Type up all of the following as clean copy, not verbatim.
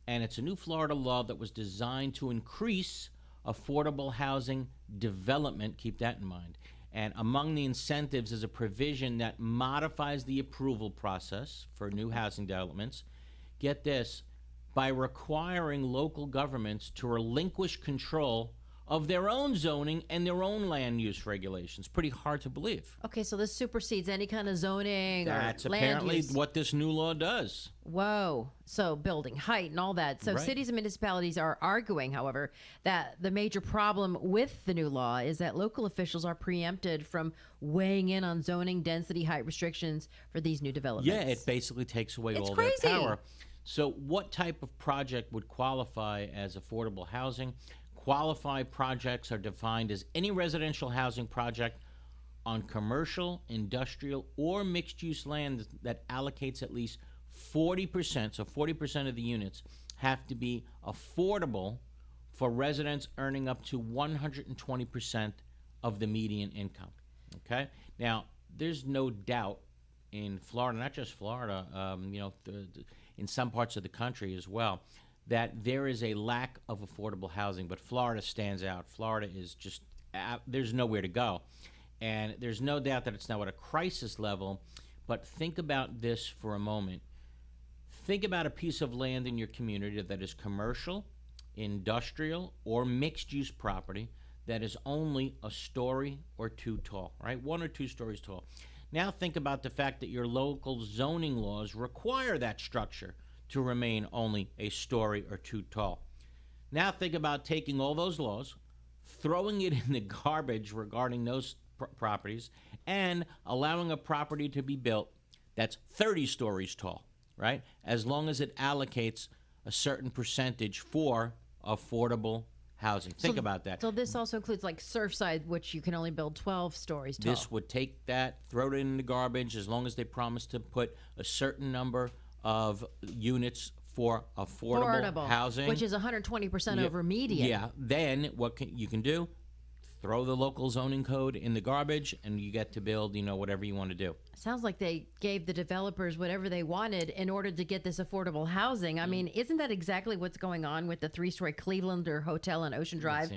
and it's a new Florida law that was designed to increase affordable housing development. Keep that in mind. And among the incentives is a provision that modifies the approval process for new housing developments. Get this, by requiring local governments to relinquish control of their own zoning and their own land use regulations. Pretty hard to believe. Okay, so this supersedes any kind of zoning That's or land apparently use. what this new law does. Whoa. So building height and all that. So Right. cities and municipalities are arguing, however, that the major problem with the new law is that local officials are preempted from weighing in on zoning, density, height restrictions for these new developments. Yeah, it basically takes away It's all crazy. their power. So what type of project would qualify as affordable housing? Qualified projects are defined as any residential housing project on commercial, industrial, or mixed-use land that allocates at least 40%, so 40% of the units have to be affordable for residents earning up to 120% of the median income, okay? Now, there's no doubt in Florida, not just Florida, in some parts of the country as well, that there is a lack of affordable housing, but Florida stands out. Florida is just, there's nowhere to go. And there's no doubt that it's now at a crisis level, but think about this for a moment. Think about a piece of land in your community that is commercial, industrial, or mixed-use property that is only a story or two tall, right? 1 or 2 stories tall. Now think about the fact that your local zoning laws require that structure to remain only a story or 2 tall. Now think about taking all those laws, throwing it in the garbage regarding those properties, and allowing a property to be built that's 30 stories tall, right? As long as it allocates a certain percentage for affordable housing. Think about that. So this also includes like Surfside, which you can only build 12 stories tall. This would take that, throw it in the garbage, as long as they promise to put a certain number of units for affordable housing, which is 120% over median. Yeah. Then what you can do? Throw the local zoning code in the garbage, and you get to build, whatever you want to do. Sounds like they gave the developers whatever they wanted in order to get this affordable housing. I mean, isn't that exactly what's going on with the 3-story Clevelander Hotel on Ocean Drive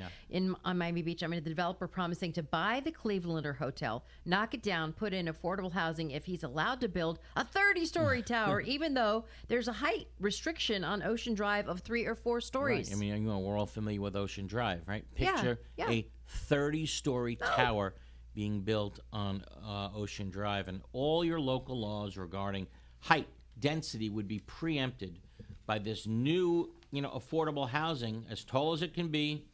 on Miami Beach? I mean, the developer promising to buy the Clevelander Hotel, knock it down, put in affordable housing if he's allowed to build a 30-story tower, even though there's a height restriction on Ocean Drive of 3 or 4 stories. Right. I mean, we're all familiar with Ocean Drive, right? Picture Yeah. a 30-story tower being built on Ocean Drive, and all your local laws regarding height, density would be preempted by this new, affordable housing as tall as it can be,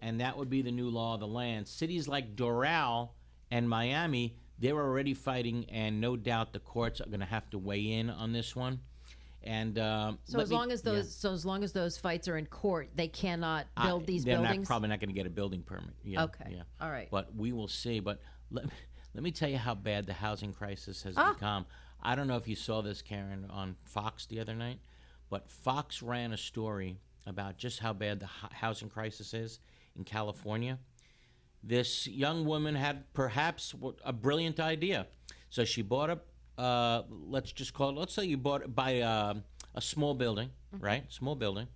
and that would be the new law of the land. Cities like Doral and Miami, they're already fighting, and no doubt the courts are going to have to weigh in on this one. And so as long as those fights are in court, they cannot build these buildings. They're probably not going to get a building permit. Yeah, okay. Yeah. All right. But we will see. But let me tell you how bad the housing crisis has become. I don't know if you saw this, Karen, on Fox the other night, but Fox ran a story about just how bad the housing crisis is in California. This young woman had perhaps a brilliant idea. So she bought a let's say you buy a small building, right? Small building.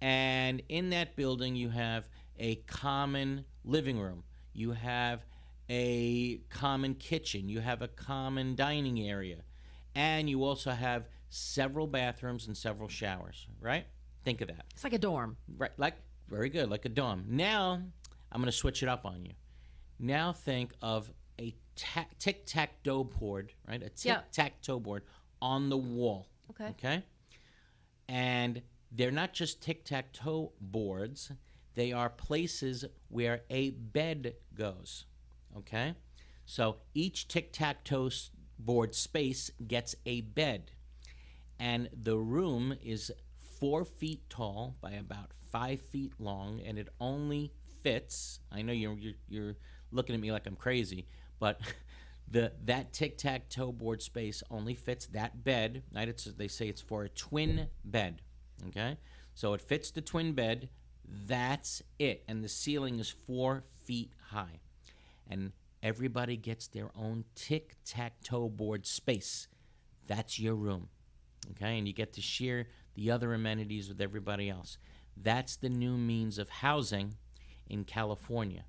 And in that building, you have a common living room. You have a common kitchen. You have a common dining area. And you also have several bathrooms and several showers, right? Think of that. It's like a dorm. Right, very good, like a dorm. Now, I'm going to switch it up on you. Now think of a tic-tac-toe board, right? A tic-tac-toe board on the wall. Okay? And they're not just tic-tac-toe boards. They are places where a bed goes. Okay? So each tic-tac-toe board space gets a bed. And the room is 4 feet tall by about 5 feet long, and it only fits. I know you're looking at me like I'm crazy, but that tic-tac-toe board space only fits that bed. Right? They say it's for a twin bed. Okay, so it fits the twin bed. That's it, and the ceiling is 4 feet high, and everybody gets their own tic-tac-toe board space. That's your room. Okay, and you get to share the other amenities with everybody else. That's the new means of housing in California.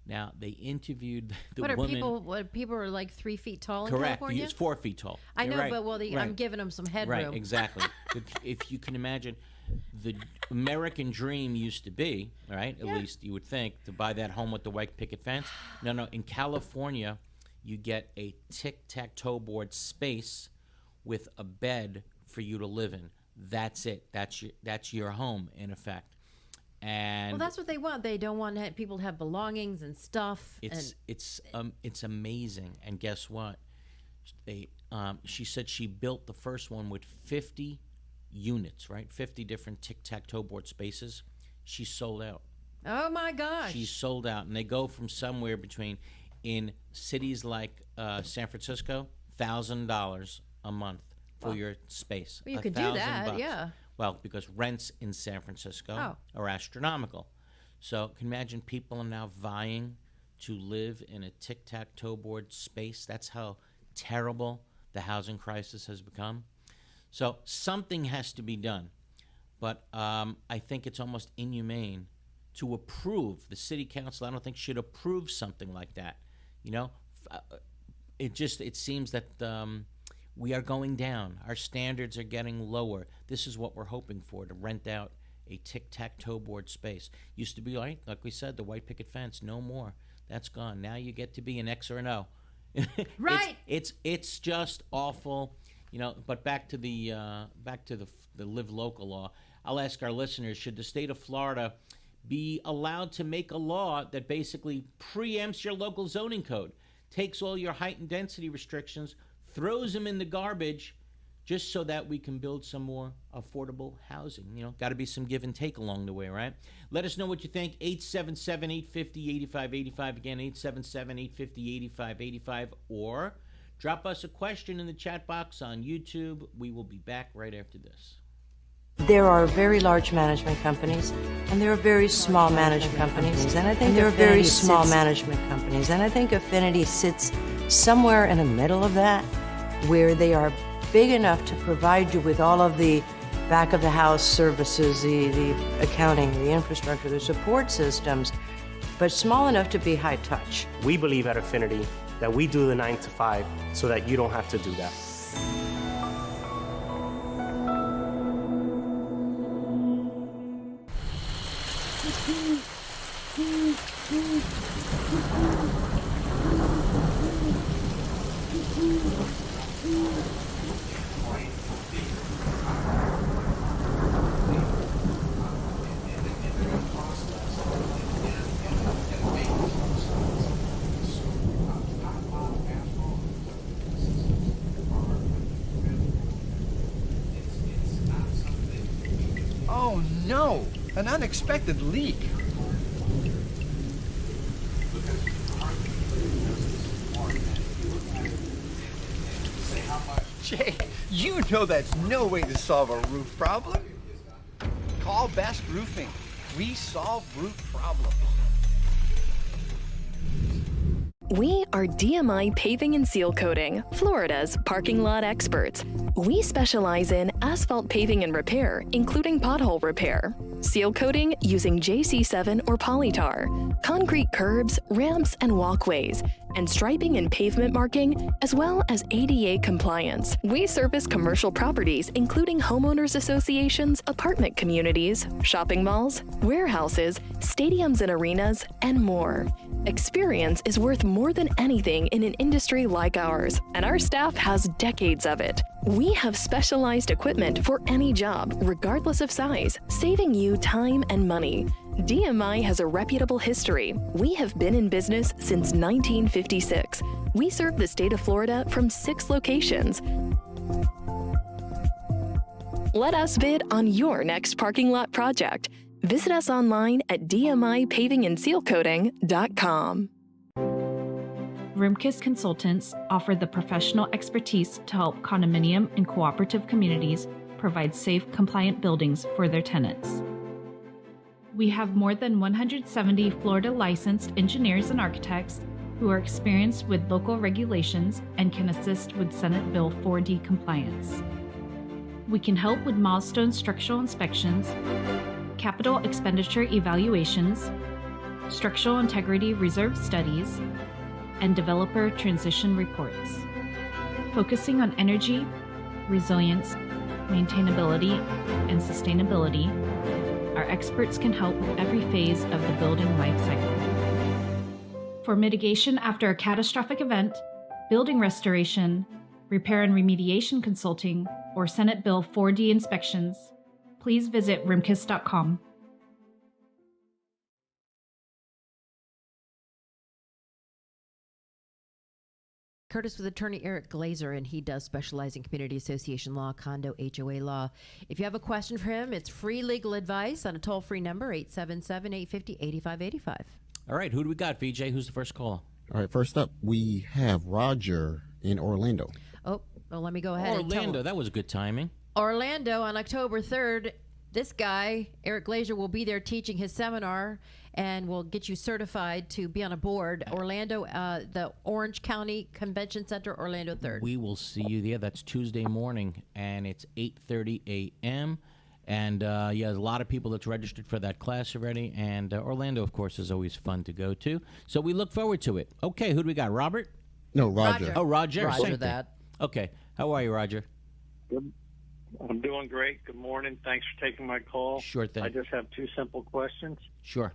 Now, they interviewed the woman. What people are like 3 feet tall in Correct. California? It's 4 feet tall. I know, You're right. but Right. I'm giving them some headroom. Right, exactly. If you can imagine, the American dream used to be, right, at least you would think, to buy that home with the white picket fence. No, in California, you get a tic-tac-toe board space with a bed for you to live in. That's it. That's your home, in effect. And well, that's what they want. They don't want people to have belongings and stuff. It's amazing. And guess what? She said she built the first one with 50 units, right? 50 different tic-tac-toe board spaces. She sold out. Oh my gosh! She's sold out, and they go from somewhere between, in cities like San Francisco, $1,000 a month for your space. Well, you could do that, $1,000. yeah. Well, because rents in San Francisco are astronomical. So can you imagine people are now vying to live in a tic-tac-toe board space? That's how terrible the housing crisis has become. So something has to be done. But I think it's almost inhumane to approve. The city council, I don't think, should approve something like that. It seems that we are going down. Our standards are getting lower. This is what we're hoping for, to rent out a tic-tac-toe board space. Used to be, like we said, the white picket fence. No more. That's gone. Now you get to be an X or an O. Right. It's just awful. But back to the live local law. I'll ask our listeners: should the state of Florida be allowed to make a law that basically preempts your local zoning code, takes all your height and density restrictions, throws them in the garbage, just so that we can build some more affordable housing? Got to be some give and take along the way, right? Let us know what you think. 877-850-8585. Again, 877-850-8585. Or drop us a question in the chat box on YouTube. We will be back right after this. There are very large management companies, and there are very small management companies, and I think there are very small management companies, and I think Affinity sits somewhere in the middle of that, where they are big enough to provide you with all of the back of the house services, the accounting, the infrastructure, the support systems, but small enough to be high touch. We believe at Affinity that we do the 9 to 5 so that you don't have to do that. Oh no, an unexpected leak. Jay, you know that's no way to solve a roof problem. Call Best Roofing. We solve roof problems. We are DMI Paving and Seal Coating, Florida's parking lot experts. We specialize in asphalt paving and repair, including pothole repair, seal coating using JC7 or polytar, concrete curbs, ramps, and walkways, and striping and pavement marking, as well as ADA compliance. We service commercial properties, including homeowners associations, apartment communities, shopping malls, warehouses, stadiums and arenas, and more. Experience is worth more than anything in an industry like ours, and our staff has decades of it. We have specialized equipment for any job, regardless of size, saving you time and money. DMI has a reputable history. We have been in business since 1956. We serve the state of Florida from 6 locations. Let us bid on your next parking lot project. Visit us online at dmipavingandsealcoating.com. Roomkiss Consultants offer the professional expertise to help condominium and cooperative communities provide safe, compliant buildings for their tenants. We have more than 170 Florida licensed engineers and architects who are experienced with local regulations and can assist with Senate Bill 4D compliance. We can help with milestone structural inspections, capital expenditure evaluations, structural integrity reserve studies, and developer transition reports. Focusing on energy, resilience, maintainability, and sustainability, our experts can help with every phase of the building life cycle. For mitigation after a catastrophic event, building restoration, repair and remediation consulting, or Senate Bill 4D inspections, please visit rimkis.com. Curtis with attorney Eric Glazer, and he does specialize in community association law, condo, HOA law. If you have a question for him, it's free legal advice on a toll-free number, 877-850-8585. All right, who do we got, VJ? Who's the first caller? All right, first up, we have Roger in Orlando. Oh, well, let me go ahead and tell Orlando, him. that was good timing. Orlando on October 3rd. This guy, Eric Glazer, will be there teaching his seminar and will get you certified to be on a board. Orlando, the Orange County Convention Center, Orlando 3rd. We will see you there. That's Tuesday morning, and it's 8:30 a.m. And, there's a lot of people that's registered for that class already. And Orlando, of course, is always fun to go to. So we look forward to it. Okay, who do we got? Robert? No, Roger. Oh, Roger. Roger Same thing. that. Okay. How are you, Roger? Good. I'm doing great. Good morning. Thanks for taking my call. Sure thing. I just have two simple questions. Sure.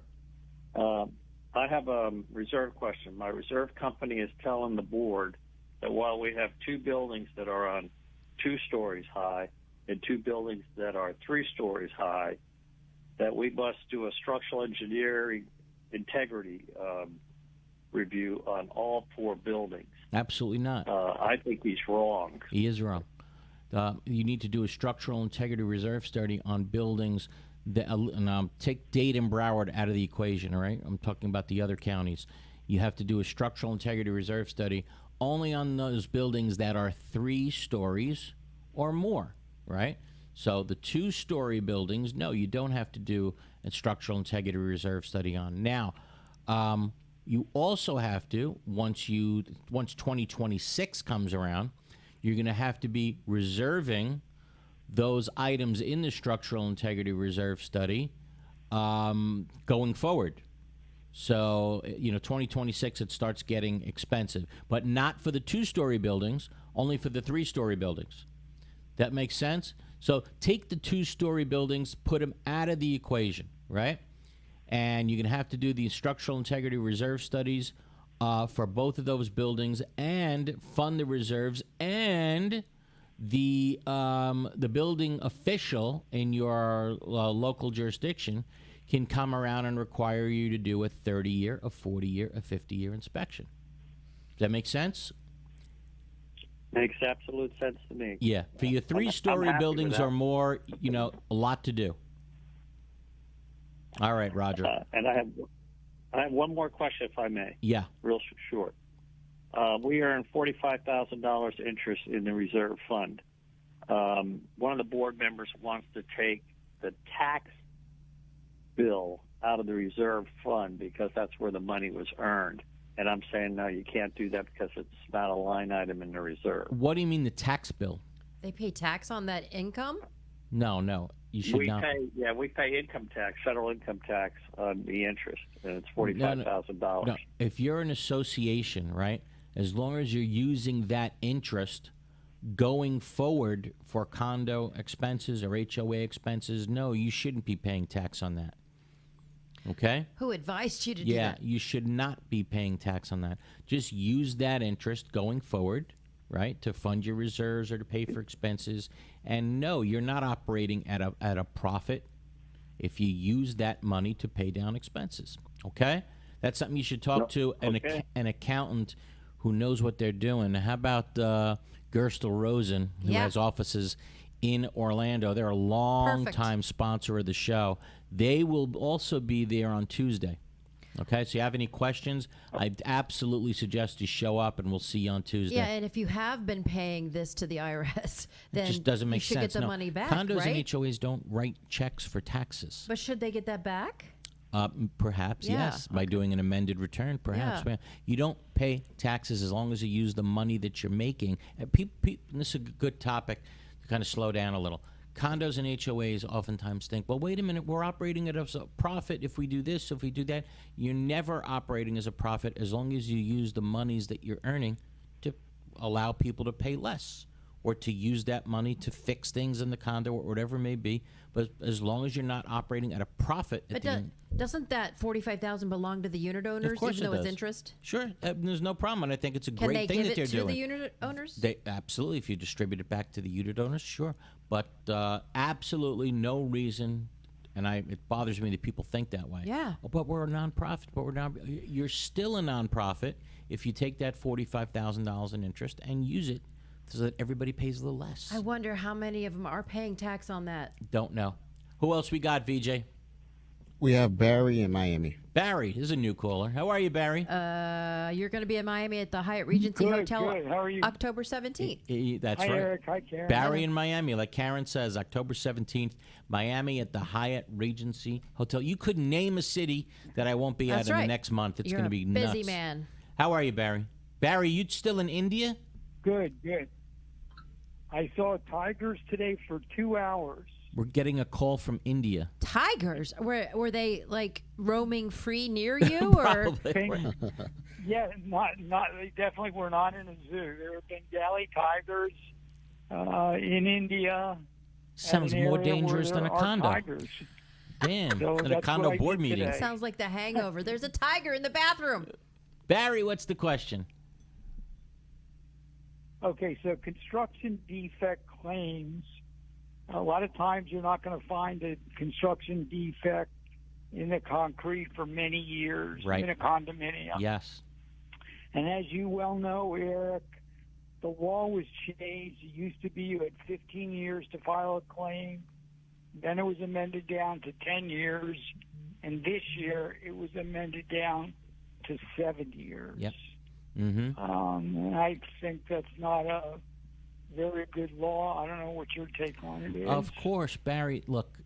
I have a reserve question. My reserve company is telling the board that while we have two buildings that are on 2 stories high and 2 buildings that are 3 stories high, that we must do a structural engineering integrity review on all 4 buildings. Absolutely not. I think he's wrong. He is wrong. You need to do a structural integrity reserve study on buildings that, and take Dade and Broward out of the equation, all right? I'm talking about the other counties. You have to do a structural integrity reserve study only on those buildings that are 3 stories or more, right? So the 2-story buildings, no, you don't have to do a structural integrity reserve study on. Now, you also have to, once 2026 comes around, you're going to have to be reserving those items in the structural integrity reserve study going forward. So, 2026, it starts getting expensive, but not for the 2-story buildings, only for the 3-story buildings. That makes sense? So take the 2-story buildings, put them out of the equation, right? And you're going to have to do the structural integrity reserve studies for both of those buildings and fund the reserves, and the building official in your local jurisdiction can come around and require you to do a 30-year, a 40-year, a 50-year inspection. Does that make sense? Makes absolute sense to me. Yeah. For your 3-story buildings or more, a lot to do. All right, Roger. And I have one more question, if I may. Yeah. Real short. We earn $45,000 interest in the reserve fund. One of the board members wants to take the tax bill out of the reserve fund because that's where the money was earned. And I'm saying, no, you can't do that because it's not a line item in the reserve. What do you mean the tax bill? They pay tax on that income? No, you should not. We pay income tax, federal income tax on the interest, and it's $45,000. No, if you're an association, right, as long as you're using that interest going forward for condo expenses or HOA expenses, no, you shouldn't be paying tax on that. Okay? Who advised you to do Yeah, that? you should not be paying tax on that. Just use that interest going forward, right, to fund your reserves or to pay for expenses. And no, you're not operating at a profit if you use that money to pay down expenses. Okay? That's something you should talk to an accountant who knows what they're doing. How about Gerstel Rosen, who has offices in Orlando? They're a long-time sponsor of the show. They will also be there on Tuesday. Okay, so you have any questions, I absolutely suggest you show up, and we'll see you on Tuesday. Yeah, and if you have been paying this to the IRS, then it just doesn't make you should sense. get the money back, Condos right? and HOAs don't write checks for taxes. But should they get that back? Perhaps, yes, by doing an amended return, perhaps. Yeah. You don't pay taxes as long as you use the money that you're making. And this is a good topic. kind of slow down a little. Condos and HOAs oftentimes think, well, wait a minute, we're operating as a profit if we do this, if we do that. You're never operating as a profit as long as you use the monies that you're earning to allow people to pay less or to use that money to fix things in the condo or whatever it may be. But as long as you're not operating at a profit at the end. Doesn't that $45,000 belong to the unit owners, Of course even it though it's does. interest? Sure, there's no problem, and I think it's a Can great they thing give that they're it to doing. the unit owners? They absolutely, if you distribute it back to the unit owners, sure. But absolutely no reason, and it bothers me that people think that way. Yeah. Oh, but we're a nonprofit. But we're not. You're still a nonprofit if you take that $45,000 in interest and use it so that everybody pays a little less. I wonder how many of them are paying tax on that. Don't know. Who else we got, VJ? We have Barry in Miami. Barry is a new caller. How are you, Barry? You're going to be in Miami at the Hyatt Regency Hotel Good. How are you? October 17th. That's Hi, right. Eric. Hi, Karen. Barry in Miami, like Karen says, October 17th, Miami at the Hyatt Regency Hotel. You couldn't name a city that I won't be That's at in right. the next month. It's You're going to a be busy nuts. man. How are you, Barry? Barry, you still in India? Good. I saw tigers today for 2 hours. We're getting a call from India. Tigers? Were they like roaming free near you, or Probably. Yeah, not. They definitely were not in a zoo. There were Bengali tigers in India. Sounds an more area where dangerous than a there are condo. Tigers. Damn, So at a that's condo what I board did meeting. today. sounds like The Hangover? There's a tiger in the bathroom. Barry, what's the question? Okay, so construction defect claims. A lot of times you're not going to find a construction defect in the concrete for many years Right. in a condominium. Yes. And as you well know, Eric, the law was changed. It used to be you had 15 years to file a claim. Then it was amended down to 10 years. And this year it was amended down to 7 years. Yep. Mm-hmm. And I think that's not a very good law. I don't know what your take on it is. Of course, Barry. Look,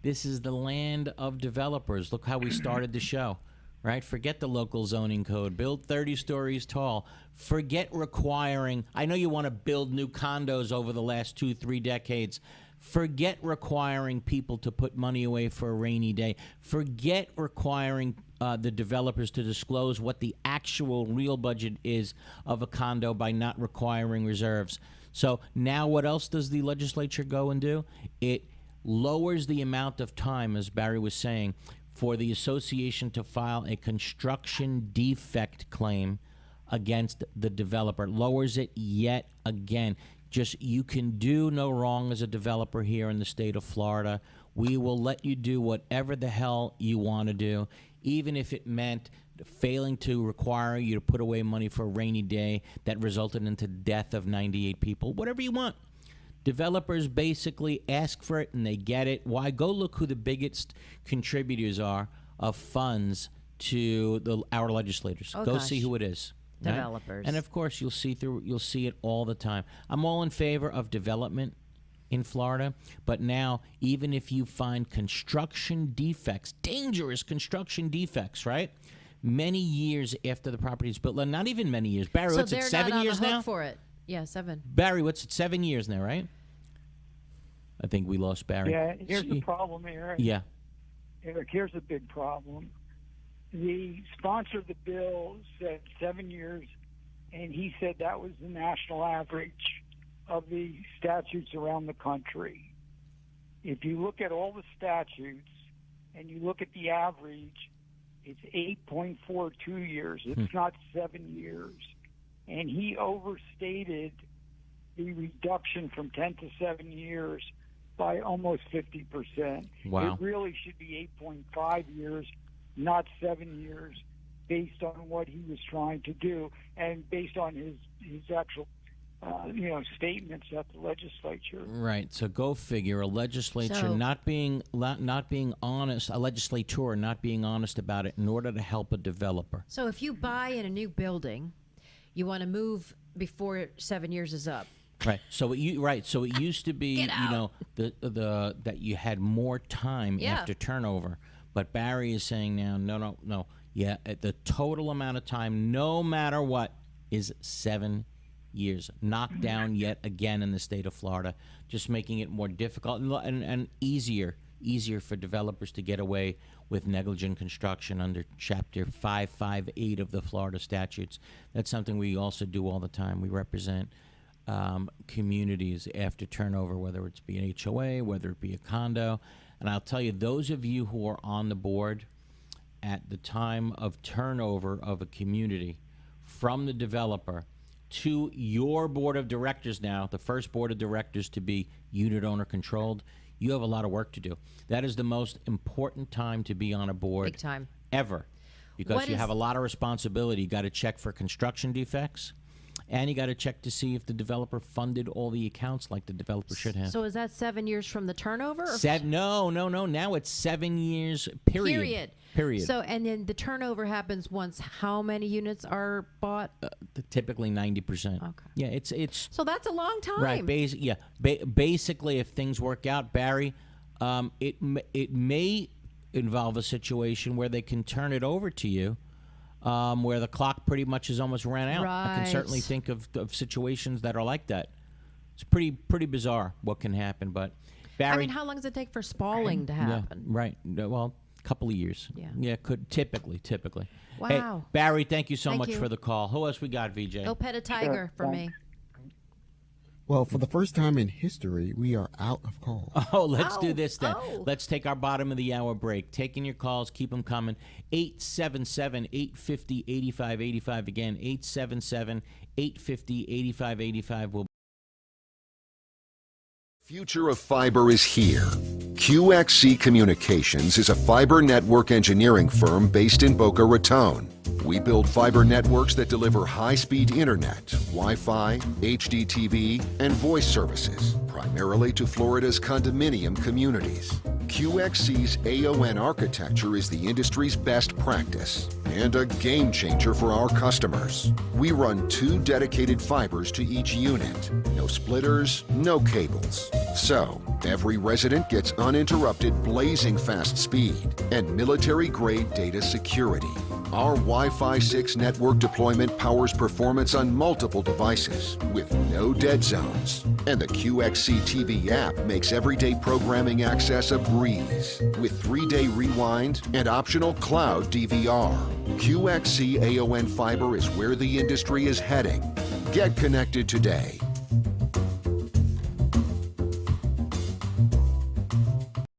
this is the land of developers. Look how we started the show, right? Forget the local zoning code. Build 30 stories tall. Forget requiring. I know you want to build new condos over the last 2-3 decades. Forget requiring people to put money away for a rainy day. Forget requiring the developers to disclose what the actual real budget is of a condo by not requiring reserves. So now what else does the legislature go and do? It lowers the amount of time, as Barry was saying, for the association to file a construction defect claim against the developer. Lowers it yet again. Just, you can do no wrong as a developer here in the state of Florida. We will let you do whatever the hell you want to do, even if it meant failing to require you to put away money for a rainy day that resulted into death of 98 people. Whatever you want. Developers basically ask for it and they get it. Why? Go look who the biggest contributors are of funds to our legislators. Oh, Go gosh. see who it is. Right? Developers. And of course, you'll see it all the time. I'm all in favor of development in Florida, but now even if you find construction defects, dangerous construction defects, right? Many years after the property is built, not even many years. Barry, So what's they're it? 7 not on years the hook now? for it. Yeah, 7. Barry, what's it? 7 years now, right? I think we lost Barry. Yeah, here's the problem, Eric. Yeah. Eric, here's a big problem. The sponsor of the bill said 7 years, and he said that was the national average of the statutes around the country. If you look at all the statutes and you look at the average, it's 8.42 years. It's not 7 years. And he overstated the reduction from 10 to 7 years by almost 50%. Wow. It really should be 8.5 years, not 7 years, based on what he was trying to do and based on his actual statements at the legislature. Right. So go figure. A legislature So- not being honest, a legislator not being honest about it in order to help a developer. So if you buy in a new building, you want to move before 7 years is up. Right. So it used to be, the that you had more time Yeah. after turnover. But Barry is saying now, no. Yeah, the total amount of time, no matter what, is 7 years. Knocked down yet again in the state of Florida, just making it more difficult and easier for developers to get away with negligent construction under Chapter 558 of the Florida statutes. That's something we also do all the time. We represent communities after turnover, whether it's be an HOA, whether it be a condo. And I'll tell you, those of you who are on the board at the time of turnover of a community from the developer to your board of directors now, the first board of directors to be unit owner controlled, you have a lot of work to do. That is the most important time to be on a board. Big time. Ever. Because you have a lot of responsibility. You got to check for construction defects, and you got to check to see if the developer funded all the accounts like the developer should have. So is that 7 years from the turnover? No. Now it's 7 years, period. So, and then the turnover happens once how many units are bought? Typically 90%. Okay. Yeah, it's. So that's a long time. Right. Basically, if things work out, Barry, it may involve a situation where they can turn it over to you, where the clock pretty much is almost ran out. I can certainly think of situations that are like that. It's pretty bizarre what can happen, but Barry. I mean, how long does it take for spalling to happen? Yeah, right. Well, a couple of years. Yeah. Could typically. Wow. Hey, Barry, thank you so much for the call. Who else we got, VJ? Go pet a tiger for me. Well, for the first time in history, we are out of calls. Oh, let's do this then. Let's take our bottom of the hour break. Taking your calls, keep them coming. 877-850-8585. Again, 877-850-8585 will. Future of fiber is here. QXC Communications is a fiber network engineering firm based in Boca Raton. We build fiber networks that deliver high-speed internet, Wi-Fi, HDTV, and voice services, primarily to Florida's condominium communities. QXC's AON architecture is the industry's best practice and a game changer for our customers. We run 2 dedicated fibers to each unit. No splitters, no cables. So, every resident gets uninterrupted blazing fast speed and military-grade data security. Our Wi-Fi 6 network deployment powers performance on multiple devices with no dead zones. And the QXC TV app makes everyday programming access a breeze with 3-day rewind and optional cloud DVR. QXC AON Fiber is where the industry is heading. Get connected today.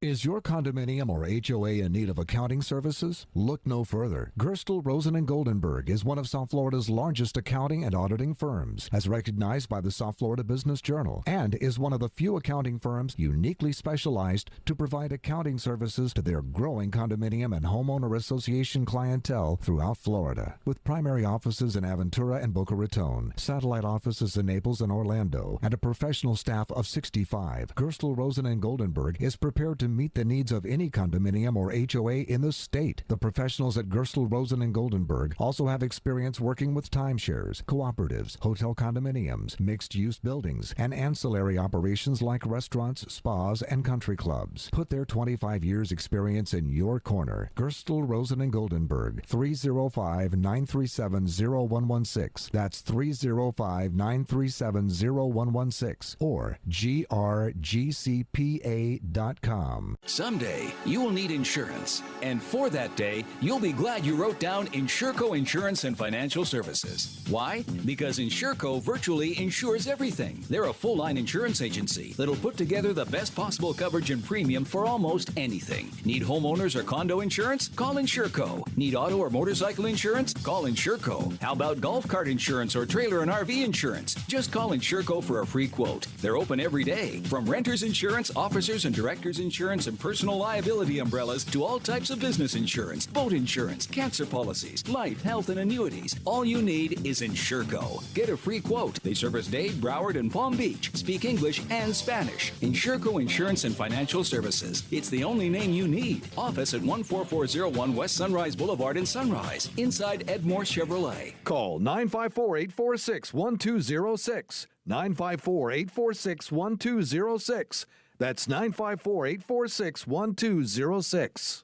Is your condominium or HOA in need of accounting services? Look no further. Gerstel, Rosen & Goldenberg is one of South Florida's largest accounting and auditing firms, as recognized by the South Florida Business Journal, and is one of the few accounting firms uniquely specialized to provide accounting services to their growing condominium and homeowner association clientele throughout Florida. With primary offices in Aventura and Boca Raton, satellite offices in Naples and Orlando, and a professional staff of 65, Gerstel, Rosen & Goldenberg is prepared to meet the needs of any condominium or HOA in the state. The professionals at Gerstel, Rosen & Goldenberg also have experience working with timeshares, cooperatives, hotel condominiums, mixed-use buildings, and ancillary operations like restaurants, spas, and country clubs. Put their 25 years experience in your corner. Gerstel, Rosen & Goldenberg, 305-937-0116. That's 305-937-0116 or grgcpa.com. Someday, you will need insurance. And for that day, you'll be glad you wrote down Insurco Insurance and Financial Services. Why? Because Insurco virtually insures everything. They're a full-line insurance agency that'll put together the best possible coverage and premium for almost anything. Need homeowners or condo insurance? Call Insurco. Need auto or motorcycle insurance? Call Insurco. How about golf cart insurance or trailer and RV insurance? Just call Insurco for a free quote. They're open every day. From renters insurance, officers and directors insurance, and personal liability umbrellas to all types of business insurance, boat insurance, cancer policies, life, health, and annuities. All you need is Insurco. Get a free quote. They service Dade, Broward, and Palm Beach. Speak English and Spanish. Insurco Insurance and Financial Services. It's the only name you need. Office at 14401 West Sunrise Boulevard in Sunrise, inside Edmore Chevrolet. Call 954-846-1206. 954-846-1206. That's 954-846-1206.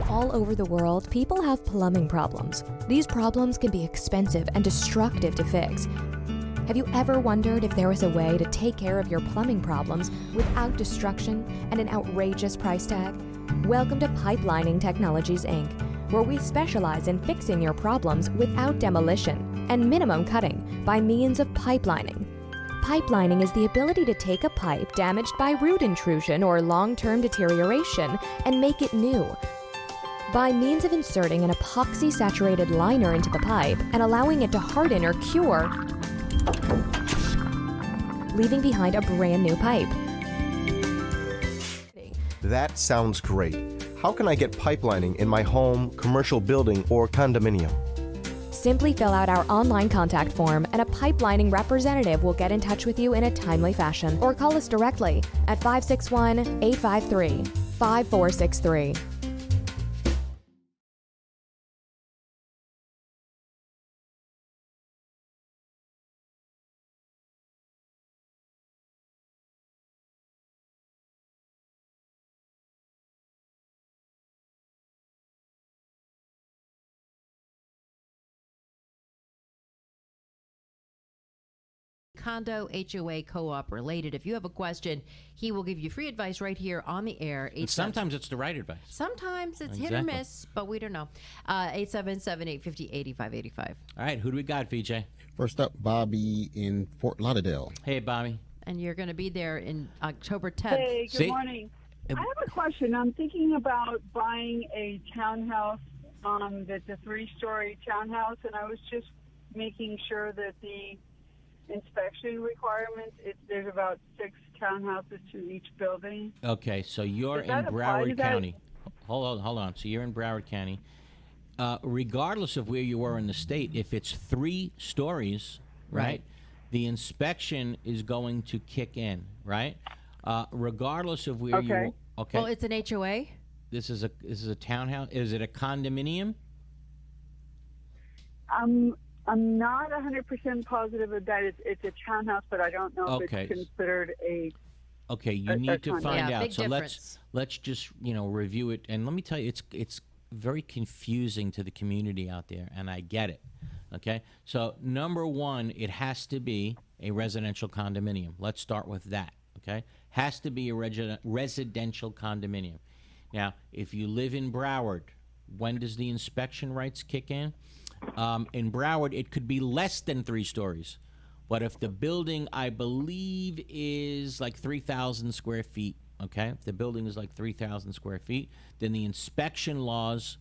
All over the world, people have plumbing problems. These problems can be expensive and destructive to fix. Have you ever wondered if there was a way to take care of your plumbing problems without destruction and an outrageous price tag? Welcome to Pipelining Technologies, Inc., where we specialize in fixing your problems without demolition and minimum cutting by means of pipelining. Pipelining is the ability to take a pipe damaged by root intrusion or long-term deterioration and make it new by means of inserting an epoxy-saturated liner into the pipe and allowing it to harden or cure, leaving behind a brand new pipe. That sounds great. How can I get pipelining in my home, commercial building, or condominium? Simply fill out our online contact form and a pipelining representative will get in touch with you in a timely fashion, or call us directly at 561-853-5463. Condo, HOA, co-op related. If you have a question, he will give you free advice right here on the air. And sometimes it's the right advice. Sometimes it's hit or miss, but we don't know. 877-850-8585. All right, who do we got, VJ? First up, Bobby in Fort Lauderdale. Hey, Bobby. And you're going to be there in October 10th. Hey, good morning. I have a question. I'm thinking about buying a townhouse that's a 3-story townhouse, and I was just making sure that the inspection requirements, there's about 6 townhouses to each building. Okay, so you're in Broward County. Hold on. So you're in Broward County. Regardless of where you are in the state, if it's 3 stories, right, the inspection is going to kick in, right? Regardless of where you. Okay. Well, it's an HOA. This is a townhouse. Is it a condominium? I'm not 100% positive of that. It's a townhouse, but I don't know if it's considered a. Okay, you need to find out. So let's just review it, and let me tell you, it's very confusing to the community out there, and I get it. Okay, so number one, it has to be a residential condominium. Let's start with that. Okay, has to be a residential condominium. Now, if you live in Broward, when does the inspection rights kick in? In Broward, it could be less than 3 stories. But if the building, I believe, is like 3,000 square feet, okay? If the building is like 3,000 square feet, then the inspection laws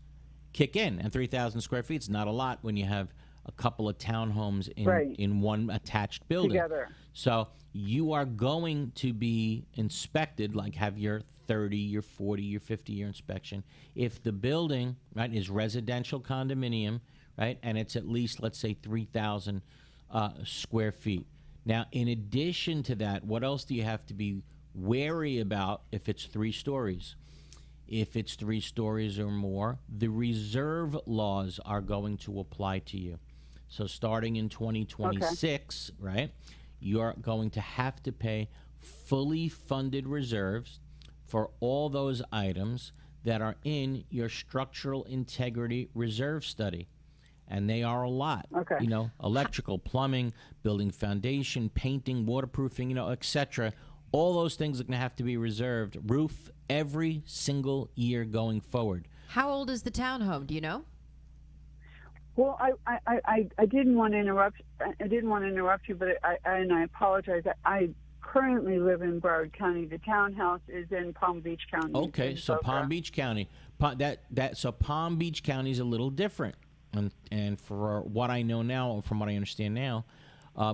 kick in. And 3,000 square feet is not a lot when you have a couple of townhomes in one attached building. Together. So you are going to be inspected, like have your 30, your 40, your 50-year inspection. If the building, right, is residential condominium, right, and it's at least, let's say, 3,000 square feet. Now, in addition to that, what else do you have to be wary about if it's 3 stories? If it's 3 stories or more, the reserve laws are going to apply to you. So starting in 2026, right, you're going to have to pay fully funded reserves for all those items that are in your structural integrity reserve study. And they are a lot. Okay. Electrical, plumbing, building foundation, painting, waterproofing, etc. All those things are going to have to be reserved. Roof every single year going forward. How old is the townhome? Do you know? Well, I didn't want to interrupt. I didn't want to interrupt you, but I apologize. I currently live in Broward County. The townhouse is in Palm Beach County. Okay, so Boca. Palm Beach County. So Palm Beach County is a little different. And for what I know now, from what I understand now,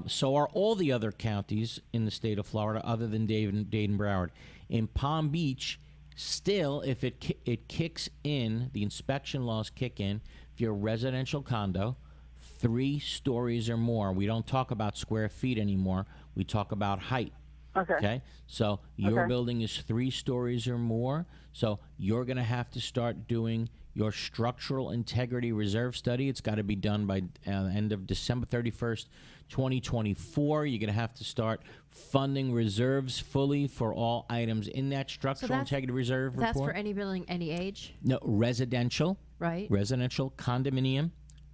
so are all the other counties in the state of Florida other than Dade and Broward. In Palm Beach, still, if it kicks in, the inspection laws kick in, if you're a residential condo, 3 stories or more, we don't talk about square feet anymore, we talk about height. Okay? So your building is 3 stories or more, so you're going to have to start doing your structural integrity reserve study. It's got to be done by end of December 31st, 2024. You're going to have to start funding reserves fully for all items in that structural integrity reserve report. That's for any building, any age? No, residential. Right. Residential condominium,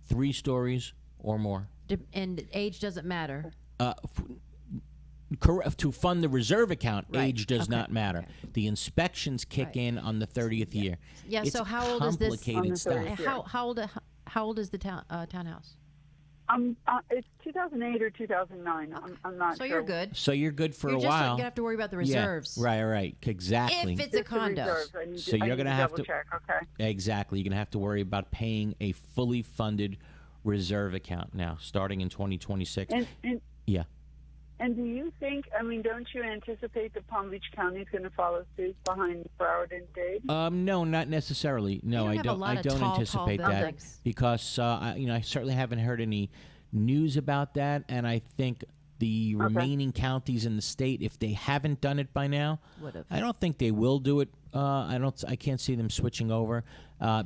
3 stories or more. And age doesn't matter? To fund the reserve account, age does not matter. The inspections kick in on the 30th year. Yeah. It's So how old is this? complicated stuff. How old is the townhouse? It's 2008 or 2009. I'm not So sure. you're good. So you're good for You're a just while. gonna have to worry about the reserves. Yeah, right, exactly. If it's a condo. So you're going to have to check. Okay. Exactly. You're going to have to worry about paying a fully funded reserve account now, starting in 2026. Yeah. And do you think? I mean, don't you anticipate that Palm Beach County is going to follow suit behind Broward and Dade? No, not necessarily. No, I don't. I don't anticipate that because I certainly haven't heard any news about that, and I think the remaining counties in the state, if they haven't done it by now, I don't think they will do it. I can't see them switching over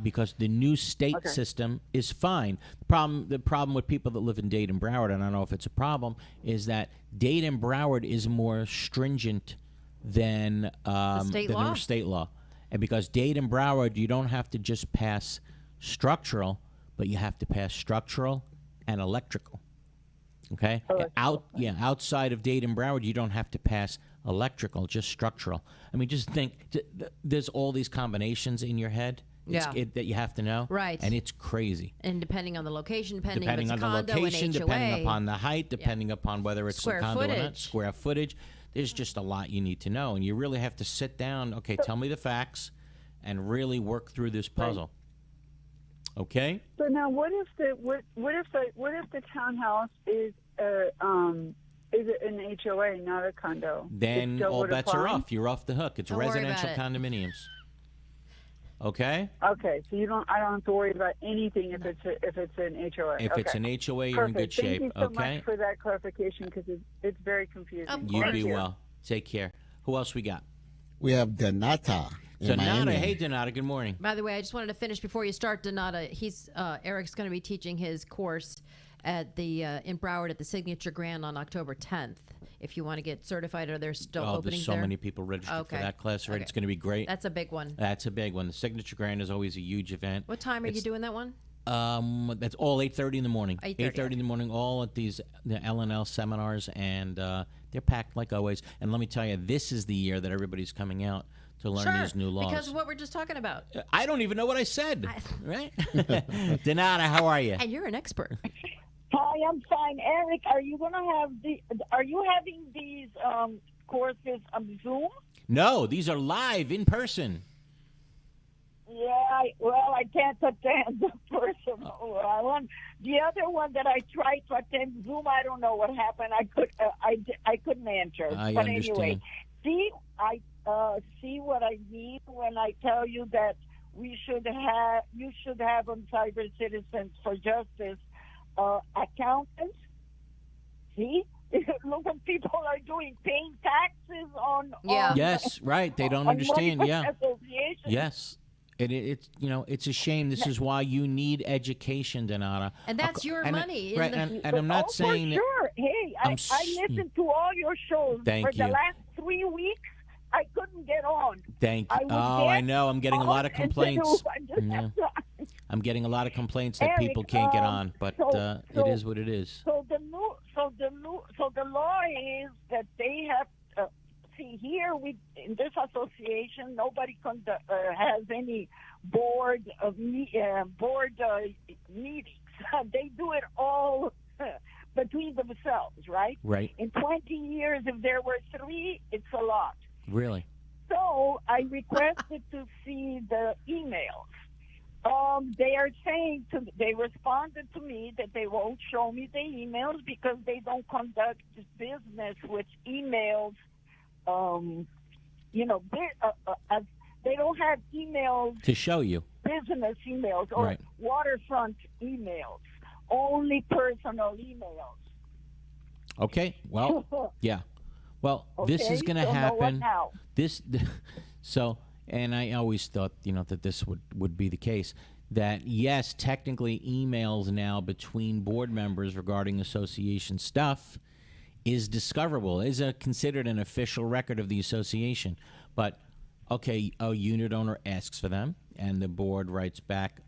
because the new state system is fine. The problem with people that live in Dade and Broward, and I don't know if it's a problem, is that Dade and Broward is more stringent than the state law. And because Dade and Broward, you don't have to just pass structural, but you have to pass structural and electrical. Okay? Outside of Dade and Broward, you don't have to pass electrical, just structural. I mean, just think, there's all these combinations in your head that you have to know. Right. And it's crazy. And depending on the location, depending on if it's the a condo, location, an HOA, depending upon the height, depending upon whether it's Square a condo or not, footage. square footage. There's just a lot you need to know. And you really have to sit down, tell me the facts, and really work through this puzzle. Okay? So now, what if the townhouse is an HOA, not a condo? Then all bets are off. You're off the hook. It's Don't worry residential about it. condominiums. Okay? Okay, so I don't have to worry about anything if it's an HOA. If it's an HOA, you're in good shape. Thank you so okay? much for that clarification because it's very confusing. You be well. Take care. Who else we got? We have Donata. Donata. Hey, Donata. Good morning. By the way, I just wanted to finish before you start, Donata. Eric's going to be teaching his course at the in Broward at the Signature Grand on October 10th. If you want to get certified, are there still openings there's so many people registered for that class already. It's going to be great. That's a big one. That's a big one. The Signature Grand is always a huge event. What time are you doing that one? That's all 8:30 in the morning. 8:30 in the morning. All at the L&L seminars, and they're packed like always. And let me tell you, this is the year that everybody's coming out to learn these new laws. Because of what we're just talking about. I don't even know what I said. Right? Donata, how are you? And you're an expert. Hi, I'm fine. Eric, are you having these courses on Zoom? No, these are live in person. Yeah, I can't attend the personal one. The other one that I tried to attend Zoom, I don't know what happened. I couldn't enter. But anyway, see what I mean when I tell you that you should have on Cyber Citizens for Justice accountants. See, look what people are doing, paying taxes on. Yes, right. They don't understand. Yeah. Association. Yes. It's a shame. This is why you need education, Donata. And that's your money. Right, and I'm not saying for sure. Hey, I listened to all your shows Thank for you. the last 3 weeks. I couldn't get on. Thank you. I know. I'm getting a lot of complaints. I'm getting a lot of complaints that people can't get on, but it is what it is. So the law is that they have. See, here in this association, nobody has any board meetings. They do it all between themselves, right? Right. In 20 years, if there were 3, it's a lot. Really? So I requested to see the emails. They are saying they responded to me that they won't show me the emails because they don't conduct business with emails. They don't have emails to show you, business emails or waterfront emails, only personal emails. Okay. Well, yeah. Well, this is going to happen. And I always thought, that this would be the case. That yes, technically, emails now between board members regarding association stuff is discoverable, is considered an official record of the association. But, okay, a unit owner asks for them, and the board writes back,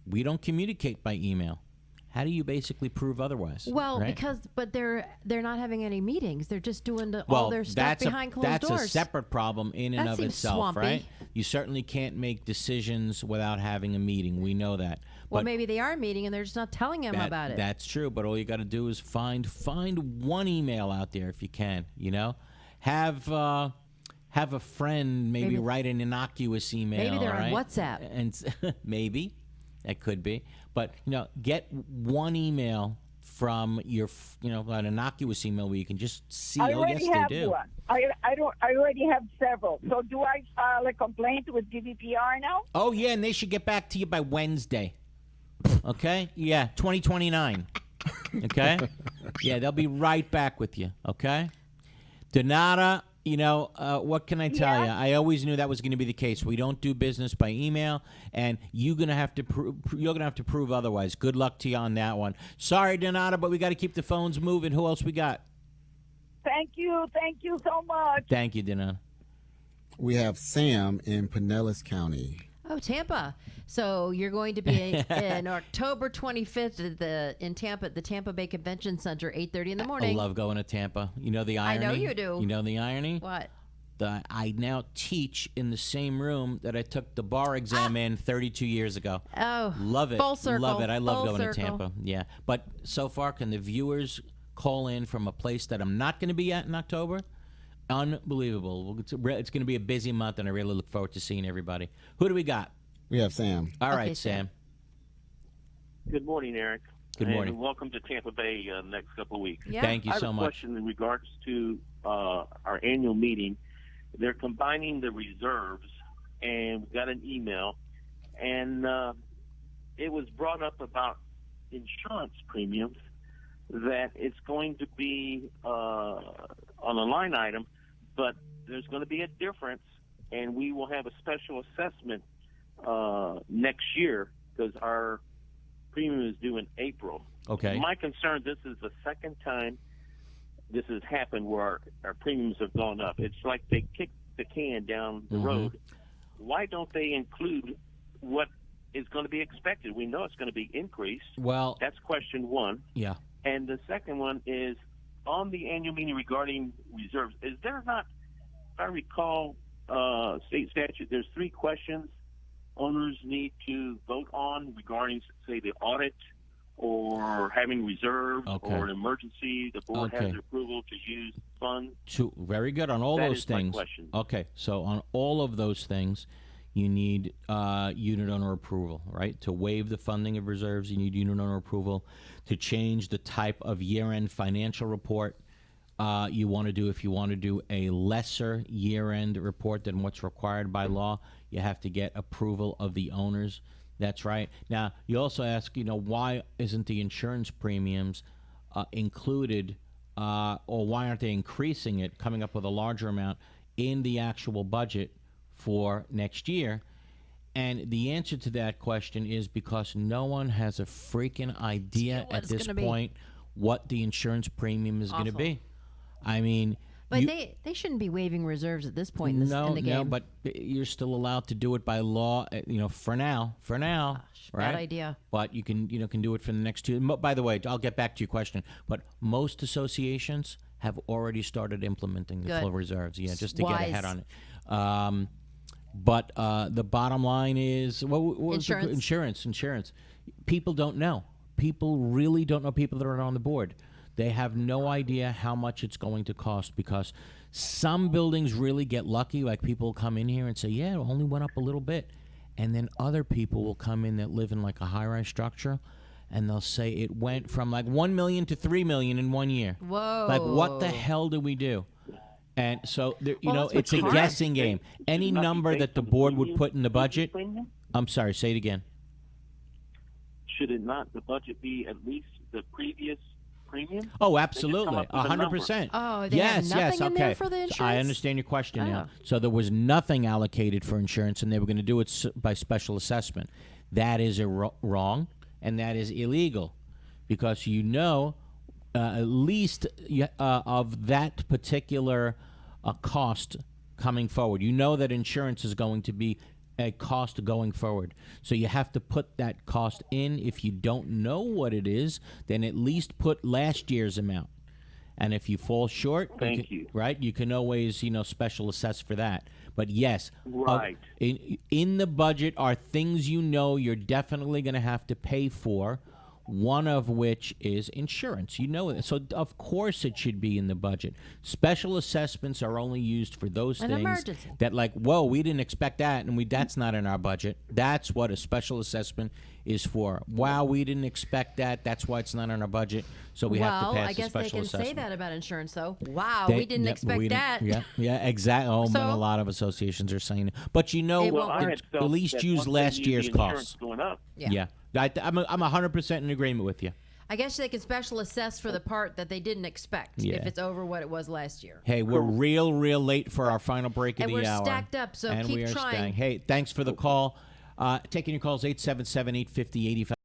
we don't communicate by email. how do you basically prove otherwise? Well, right? but they're not having any meetings. They're just doing all Well, their stuff that's behind closed that's doors. a separate problem in and That of seems itself, swampy. right? You certainly can't make decisions without having a meeting. We know that. Well, But maybe they are meeting and they're just not telling him about it. That's true, but all you got to do is find one email out there if you can. Have a friend maybe write an innocuous email. Maybe they're on right? WhatsApp. And maybe that could be, but get one email from your an innocuous email where you can just see. I Oh, already yes, have they do. one. I already have several. So do I file a complaint with GDPR now? Oh yeah, and they should get back to you by Wednesday. Okay? Yeah, 2029. Okay? Yeah, they'll be right back with you. Okay? Donata, what can I tell you? I always knew that was going to be the case. We don't do business by email, and you're going to have to prove otherwise. Good luck to you on that one. Sorry, Donata, but we got to keep the phones moving. Who else we got? Thank you so much. Thank you, Donata. We have Sam in Pinellas County. Oh, Tampa. So you're going to be in October 25th at the Tampa Bay Convention Center, 8:30 in the morning. I love going to Tampa. You know the irony? I know you do. You know the irony? What? I now teach in the same room that I took the bar exam in 32 years ago. Oh, love it. full circle. Love it. I love Full going to circle. Tampa. Yeah. But so far, can the viewers call in from a place that I'm not going to be at in October? Unbelievable. It's going to be a busy month, and I really look forward to seeing everybody. Who do we got? We have Sam. All right, Sam. Good morning, Eric. Good morning. And welcome to Tampa Bay next couple of weeks. Yeah. Thank you so I have a much. question in regards to our annual meeting. They're combining the reserves, and we got an email, and it was brought up about insurance premiums, that it's going to be on a line item, but there's going to be a difference, and we will have a special assessment next year because our premium is due in April. Okay. My concern, this is the second time this has happened where our premiums have gone up. It's like they kicked the can down the road. Why don't they include what is going to be expected? We know it's going to be increased. Well, that's question one. Yeah. And the second one is on the annual meeting regarding reserves. Is there not, if I recall, state statute, there's 3 questions owners need to vote on regarding, say, the audit or having reserves or an emergency. The board has the approval to use funds. Very good on all That those is my things. question. Okay, so on all of those things, you need unit owner approval, right? To waive the funding of reserves, you need unit owner approval. To change the type of year-end financial report, if you want to do a lesser year-end report than what's required by law, you have to get approval of the owners. That's right. Now, you also ask, why isn't the insurance premiums included, or why aren't they increasing it, coming up with a larger amount in the actual budget for next year? And the answer to that question is because no one has a freaking idea at this point what the insurance premium is going to be. I mean, but they shouldn't be waiving reserves at this point in the game. No, but you're still allowed to do it by law, for now, right? Bad idea. But you can do it for the next 2. By the way, I'll get back to your question, but most associations have already started implementing the full reserves. Yeah, just to get ahead on it. But the bottom line is insurance. People don't know. People really don't know. People that are on the board, they have no idea how much it's going to cost because some buildings really get lucky. Like people come in here and say, "Yeah, it only went up a little bit," and then other people will come in that live in like a high-rise structure, and they'll say it went from like $1 million to $3 million in 1 year. Whoa! Like what the hell do we do? And so, Well, it's a guessing game. Any number that the board would put in the budget. I'm sorry, say it again. Should it not, the budget be at least the previous premium? Oh, absolutely. 100%. Oh, they have nothing in there for the insurance? I understand your question now. So there was nothing allocated for insurance, and they were going to do it by special assessment. That is wrong, and that is illegal because at least of that particular cost coming forward. You know that insurance is going to be a cost going forward. So you have to put that cost in. If you don't know what it is, then at least put last year's amount. And if you fall short, right, you can always, special assess for that. But yes, Right. In the budget are things you're definitely going to have to pay for, one of which is insurance. So of course it should be in the budget. Special assessments are only used for those An things emergency. that, like, whoa, we didn't expect that, and that's not in our budget. That's what a special assessment is for. Wow, we didn't expect that. That's why it's not in our budget. So we have to pass I a guess special they can assessment. say that about insurance, though. Wow, They- we didn't yeah, expect we didn't- that. Yeah, exactly. Oh, So- man, a lot of associations are saying it. But It won't Well, I work. had felt at least that use once they last use year's the insurance costs. going up. Yeah. I'm 100% in agreement with you. I guess they can special assess for the part that they didn't expect Yeah. if it's over what it was last year. Hey, we're real late for our final break of And the we're hour. stacked up, so and keep we are trying. staying. Hey, thanks for the call. Taking your calls, 877-850-85.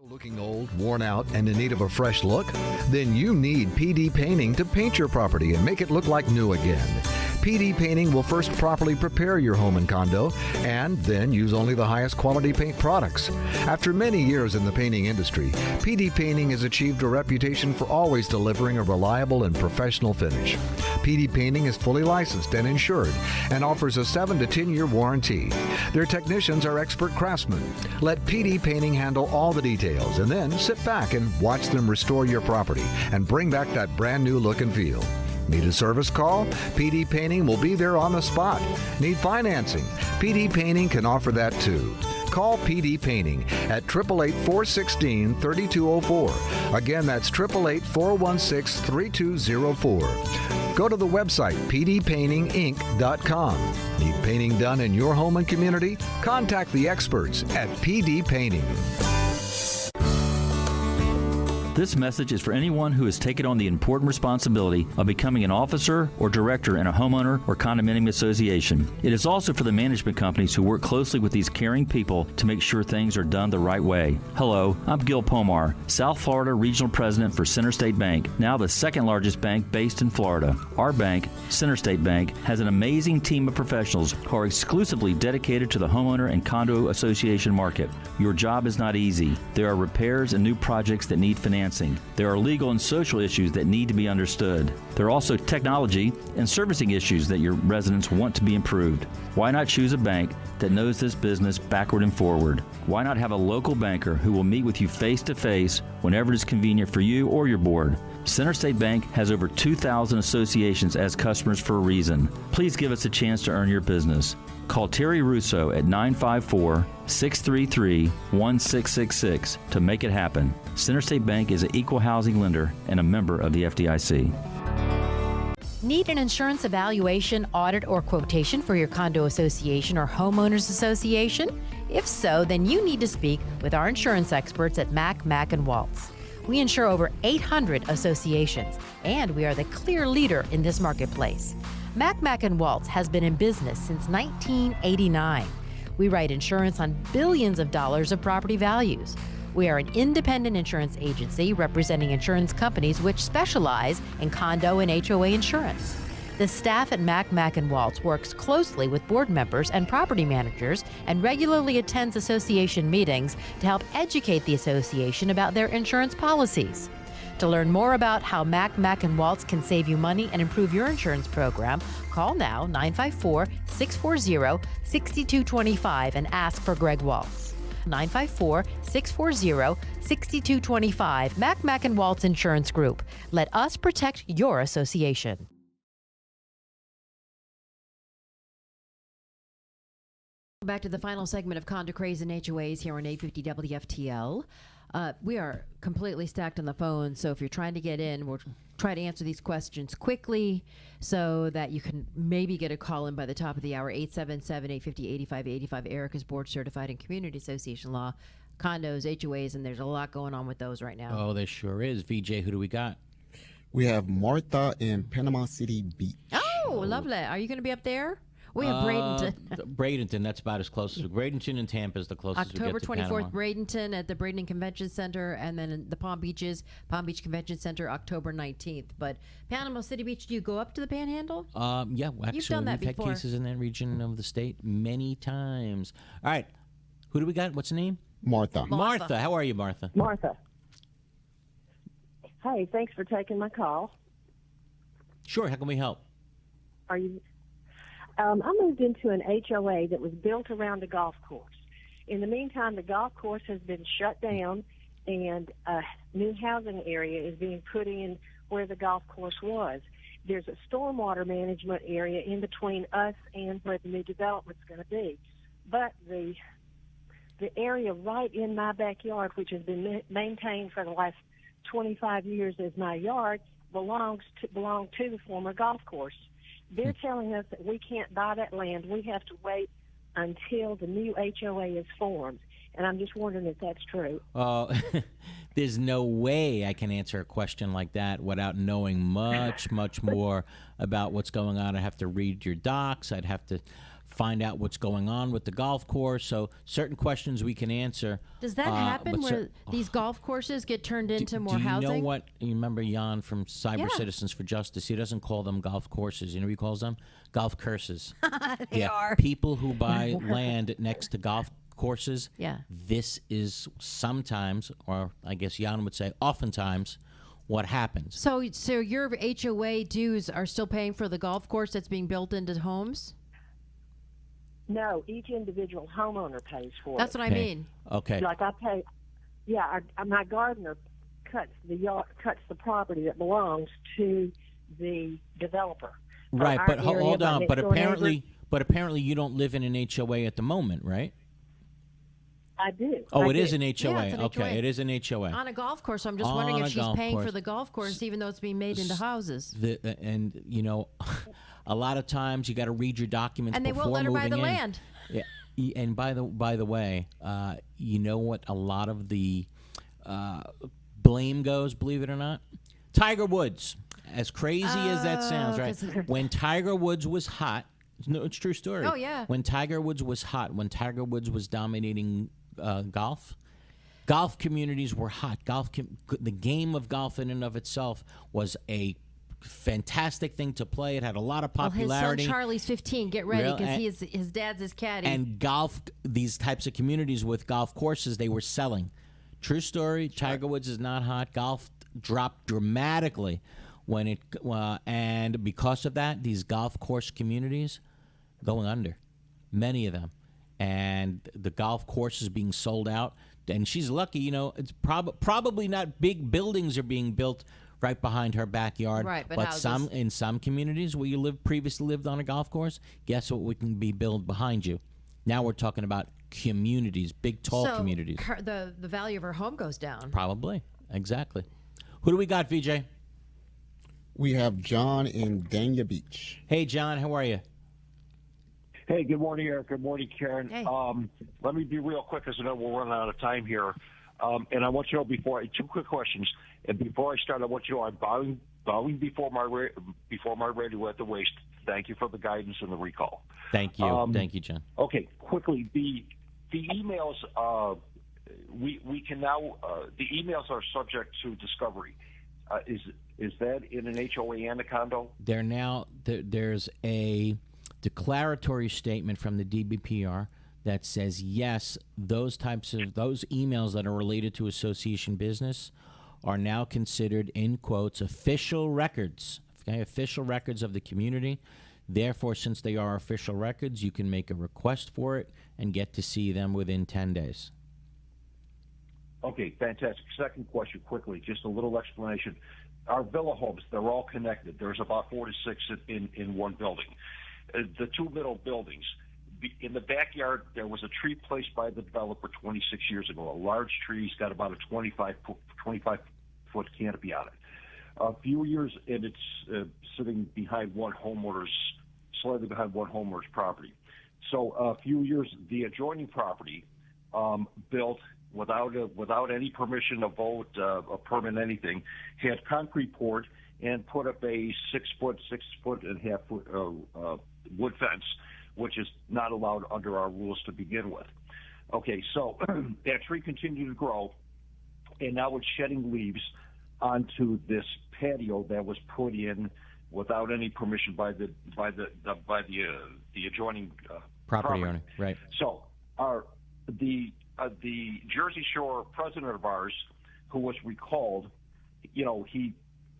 Looking old, worn out, and in need of a fresh look? Then you need PD Painting to paint your property and make it look like new again. PD Painting will first properly prepare your home and condo and then use only the highest quality paint products. After many years in the painting industry, PD Painting has achieved a reputation for always delivering a reliable and professional finish. PD Painting is fully licensed and insured and offers a 7 to 10 year warranty. Their technicians are expert craftsmen. Let PD Painting handle all the details and then sit back and watch them restore your property and bring back that brand new look and feel. Need a service call? PD Painting will be there on the spot. Need financing? PD Painting can offer that too. Call PD Painting at 888-416-3204. Again, that's 888-416-3204. Go to the website pdpaintinginc.com. Need painting done in your home and community? Contact the experts at PD Painting. This message is for anyone who has taken on the important responsibility of becoming an officer or director in a homeowner or condominium association. It is also for the management companies who work closely with these caring people to make sure things are done the right way. Hello, I'm Gil Pomar, South Florida Regional President for Center State Bank, now the second largest bank based in Florida. Our bank, Center State Bank, has an amazing team of professionals who are exclusively dedicated to the homeowner and condo association market. Your job is not easy. There are repairs and new projects that need financing. There are legal and social issues that need to be understood. There are also technology and servicing issues that your residents want to be improved. Why not choose a bank that knows this business backward and forward? Why not have a local banker who will meet with you face to face whenever it is convenient for you or your board? Center State Bank has over 2,000 associations as customers for a reason. Please give us a chance to earn your business. Call Terry Russo at 954-633-1666 to make it happen. Center State Bank is an equal housing lender and a member of the FDIC. Need an insurance evaluation, audit, or quotation for your condo association or homeowners association? If so, then you need to speak with our insurance experts at Mack Waltz. We insure over 800 associations, and we are the clear leader in this marketplace. Mack Waltz has been in business since 1989. We write insurance on billions of dollars of property values. We are an independent insurance agency representing insurance companies which specialize in condo and HOA insurance. The staff at Mack Waltz works closely with board members and property managers and regularly attends association meetings to help educate the association about their insurance policies. To learn more about how Mack Waltz can save you money and improve your insurance program, call now 954-640-6225 and ask for Greg Waltz. 954-640-6225. Mack Waltz Insurance Group. Let us protect your association. Back to the final segment of Condo Craze and HOAs here on 850 WFTL. We are completely stacked on the phone, so if you're trying to get in, we'll try to answer these questions quickly so that you can maybe get a call in by the top of the hour. 877-850-8585. Eric is board certified in community association law, condos, HOAs, and there's a lot going on with those right now. Oh, there sure is. VJ, who do we got? We have Martha in Panama City Beach. Oh, lovely. Are you going to be up there? We have Bradenton. Bradenton, that's about as close as Bradenton and Tampa is the closest we October get to 24th, Panama. Bradenton at the Bradenton Convention Center, and then in the Palm Beach Convention Center, October 19th. But Panama City Beach, do you go up to the Panhandle? Yeah, well, actually, You've done that we've had before. cases in that region of the state many times. All right, who do we got? What's the name? Martha. Martha, how are you, Martha? Martha. Hey, thanks for taking my call. Sure, how can we help? Are you? I moved into an HOA that was built around a golf course. In the meantime, the golf course has been shut down, and a new housing area is being put in where the golf course was. There's a stormwater management area in between us and where the new development's going to be. But the area right in my backyard, which has been maintained for the last 25 years as my yard, belonged to the former golf course. They're telling us that we can't buy that land. We have to wait until the new HOA is formed. And I'm just wondering if that's true. There's no way I can answer a question like that without knowing much more about what's going on. I'd have to read your docs. I'd have to find out what's going on with the golf course. So certain questions we can answer. Does that happen where these golf courses get turned into more housing? You know what? You remember Jan from Cyber Yeah. Citizens for Justice? He doesn't call them golf courses. You know what he calls them? Golf curses. They are. People who buy land next to golf courses. Yeah. This is sometimes, or I guess Jan would say oftentimes, what happens. So your HOA dues are still paying for the golf course that's being built into homes? No, each individual homeowner pays for That's it. what I mean. Okay. Like I pay, my gardener cuts the property that belongs to the developer. Right, Our but area, hold my on. next But door apparently neighbor- you don't live in an HOA at the moment, right? I do. Oh, I it is do. an HOA. Yeah, it's an Okay, HOA. it is an HOA. On a golf course, so I'm just On wondering a if she's golf paying for course. the golf course, even though it's being made into houses. And you know, a lot of times you got to read your documents And they before won't let her buy moving the in. land. Yeah. And by the way, you know what? A lot of the blame goes, believe it or not, Tiger Woods. As crazy as that sounds, right? When Tiger Woods was hot, no, it's a true story. Oh, yeah. When Tiger Woods was hot, when Tiger Woods was dominating golf communities were hot. The game of golf in and of itself was a fantastic thing to play. It had a lot of popularity. His son Charlie's 15. Get ready, Real- because his dad's his caddy. And golf, these types of communities with golf courses, they were selling. True story. Tiger Woods is not hot. Golf dropped dramatically when it, and because of that, these golf course communities going under, many of them, and the golf courses being sold out. And she's lucky, you know. It's probably not big buildings are being built right behind her backyard. Right, but houses. in some communities where you previously lived on a golf course, guess what? We can be built behind you. Now we're talking about communities, big, tall so communities. The value of her home goes down. Probably, exactly. Who do we got, VJ? We have John in Dania Beach. Hey, John, how are you? Hey, good morning, Eric. Good morning, Karen. Hey. Let me be real quick because I know we're running out of time here. And I want you to know two quick questions. And before I start, I want you to know I'm bowing before my radio at the waist. Thank you for the guidance and the recall. Thank you. Thank you, John. Okay, quickly, the emails, we can now, the emails are subject to discovery. Is that in an HOA and a condo? They're now, there's a declaratory statement from the DBPR that says, yes, those emails that are related to association business are now considered, in quotes, official records, okay, official records of the community. Therefore, since they are official records, you can make a request for it and get to see them within 10 days. Okay, fantastic. Second question, quickly, just a little explanation. Our villa homes, they're all connected. There's about 4 to 6 in one building. The two middle buildings, in the backyard, there was a tree placed by the developer 26 years ago. A large tree. It's got about a 25-foot canopy on it. A few years, and it's sitting behind slightly behind one homeowner's property. So a few years, the adjoining property built without any permission, a vote, a permit, anything, had concrete poured and put up a 6 foot and a half foot wood fence which is not allowed under our rules to begin with. Okay, so that tree continued to grow, and now it's shedding leaves onto this patio that was put in without any permission by the adjoining Property owner, right? So the Jersey Shore president of ours, who was recalled,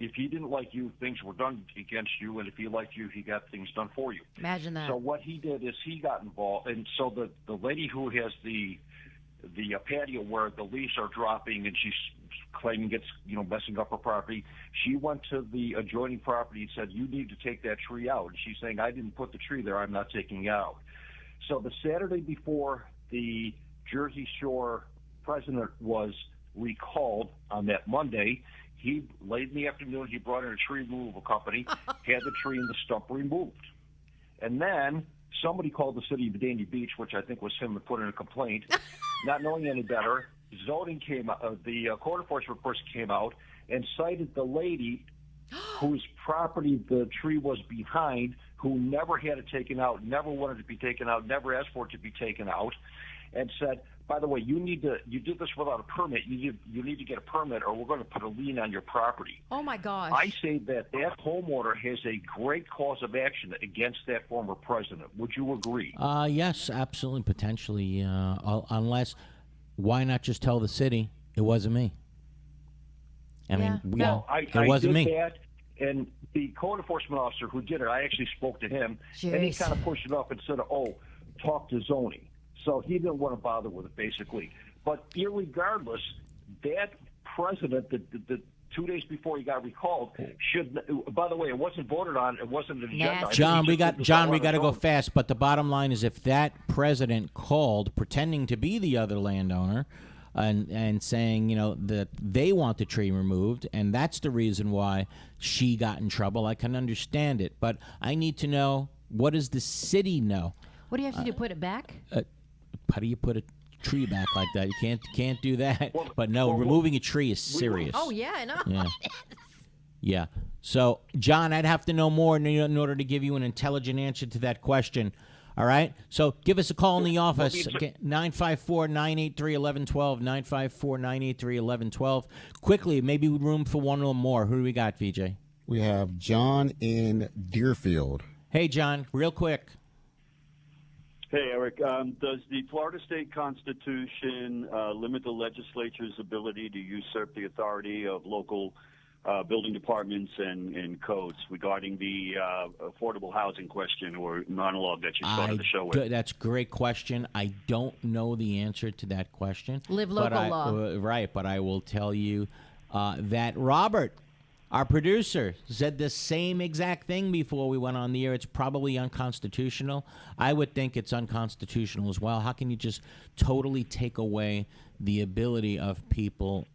if he didn't like you, things were done against you, and if he liked you, he got things done for you. Imagine that. So what he did is he got involved, and so the lady who has the patio where the leaves are dropping and she's claiming it's messing up her property, she went to the adjoining property and said, you need to take that tree out. And she's saying, I didn't put the tree there, I'm not taking it out. So the Saturday before the Jersey Shore president was recalled, on that Monday, late in the afternoon, he brought in a tree removal company, had the tree and the stump removed. And then somebody called the city of Danny Beach, which I think was him, and put in a complaint. Not knowing any better, zoning came out, the code enforcement person came out and cited the lady whose property the tree was behind, who never had it taken out, never wanted it to be taken out, never asked for it to be taken out, and said, by the way, you did this without a permit. You need to get a permit, or we're going to put a lien on your property. Oh my gosh! I say that homeowner has a great cause of action against that former president. Would you agree? Yes, absolutely, potentially. Unless, why not just tell the city it wasn't me? I mean, it wasn't me. That, and the code enforcement officer who did it, I actually spoke to him, and he kind of pushed it up and said, talk to zoning. So he didn't want to bother with it, basically. But irregardless, that president, the 2 days before he got recalled, should. By the way, it wasn't voted on. It wasn't an agenda. John, we got to go fast. But the bottom line is, if that president called, pretending to be the other landowner, and saying that they want the tree removed, and that's the reason why she got in trouble, I can understand it. But I need to know, what does the city know? What do you have to do? Put it back? How do you put a tree back like that? You can't do that. But no, removing a tree is serious. Oh yeah, I know. Yeah. Yeah. So, John, I'd have to know more in order to give you an intelligent answer to that question. All right? So give us a call in the office, 954-983-1112, 954-983-1112. Quickly, maybe room for one or more. Who do we got, VJ? We have John in Deerfield. Hey, John, real quick. Hey, Eric. Does the Florida State Constitution limit the legislature's ability to usurp the authority of local building departments and codes regarding the affordable housing question or monologue that you started the show with? That's a great question. I don't know the answer to that question. Live local law. Right, but I will tell you that Robert, our producer, said the same exact thing before we went on the air. It's probably unconstitutional. I would think it's unconstitutional as well. How can you just totally take away the ability of people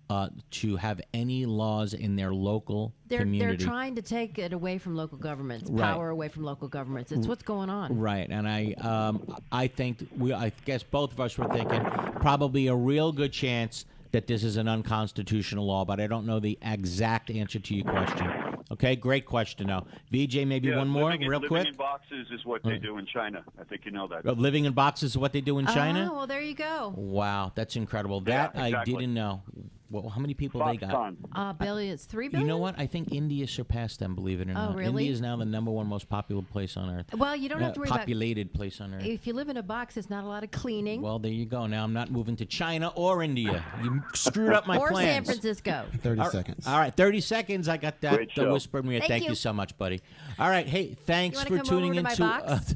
to have any laws in their local community? They're trying to take it away from local governments, Right. power away from local governments. It's what's going on. Right, and I think I guess both of us were thinking probably a real good chance that this is an unconstitutional law, but I don't know the exact answer to your question. Okay, great question, though. VJ, maybe one more, real quick? Living in boxes is what they do in China. I think you know that. Living in boxes is what they do in China? Oh, well, there you go. Wow, that's incredible. That exactly. I didn't know. Well, how many people they got? Billions, 3 billion? You know what? I think India surpassed them, believe it or not. really? India is now the #1 most popular place on Earth. Well, you don't have to worry about populated place on Earth. If you live in a box, it's not a lot of cleaning. Well, there you go. Now I'm not moving to China or India. You screwed up my or plans. San Francisco. 30 seconds. All right, 30 seconds. I got that. Great show. Whispered me. Thank you so much, buddy. All right, hey, thanks You for wanna come tuning over to my box?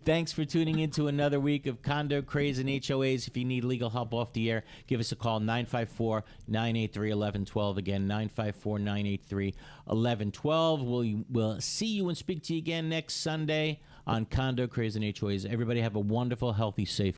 Thanks for tuning into another week of Condo Craze and HOAs. If you need legal help off the air, give us a call, 954-983-1112. Again, 954-983-1112. We'll see you and speak to you again next Sunday on Condo Craze and HOAs. Everybody have a wonderful, healthy, safe